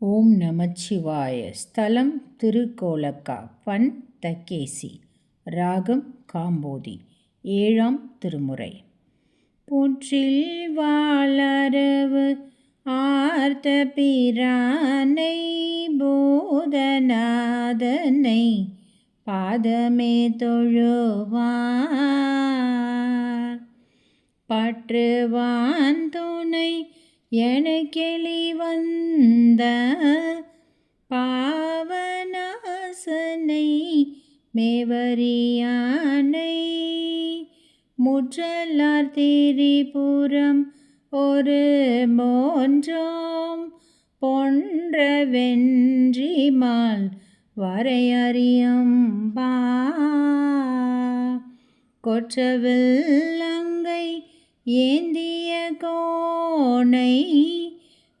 ஓம் நமச்சிவாய. ஸ்தலம் திருக்கோலக்கா. பண் தக்கேசி. ராகம் காம்போதி. ஏழாம் திருமுறை. புற்றில் வாளரவு ஆர்த்த பிரானை பூதநாதனை பாதமே தொழுவார். பற்றுவான் துணை எனக்கெளி வந்த பாவநாசனை மேவரியானை முற்றலார் திரிபுரம் ஒரு மூன்றாம் பொன்ற வென்றிமால் வரையறியம்பா கொற்றவில் அங்கை ஏந்திய கோனை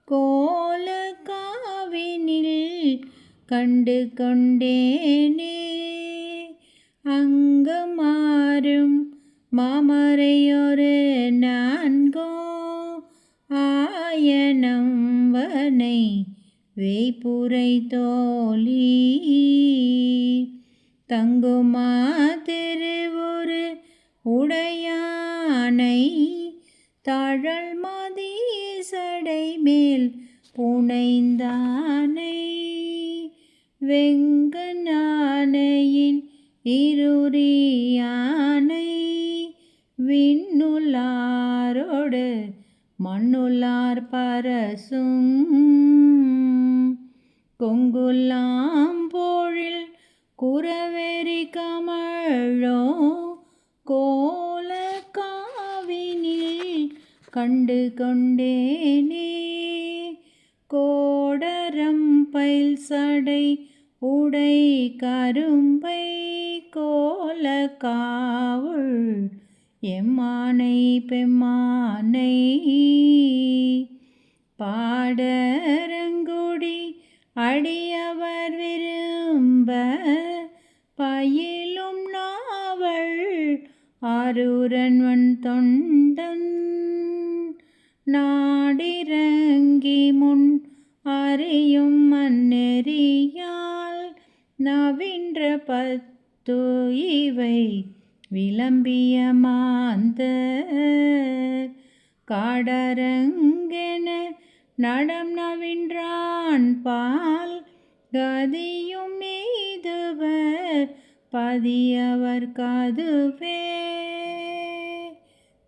கோலக்காவினில் கண்டு கொண்டேனே. அங்கமாறும் மாமரையொரு நான்கோ ஆயனம்பனை வேய்புரை தோழி தங்குமா திருவுரு உடையானை தாழல் மதி சடை மேல் புனைந்தானை வெங்கனானையின் இருரியானை விண்ணுளாரோடு மண்ணுளார் பரசும் கொங்குலாம் போழில் குறவெறி கமழோ கோலக்காவினில் கண்டு கொண்டேனே. கோடரம் பயில் சடை உடை கரும்பை கோலக்காவுள் எம்மானை பெம்மானை பாடரங்குடி அடியவர் விரும்ப பயிலும் நாவல் ஆரூரன்வன் தொண்டன் நாடிரங்கி முன் அறியும் மன்னெறியால் நவின்ற பத்து இவை விளம்பிய மாந்தர் காடரங்கென நடம் நவின்றான் பால் கதியும் எய்துவர் பதியவர் காதுவே.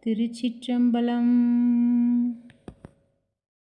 திருச்சிற்றம்பலம்.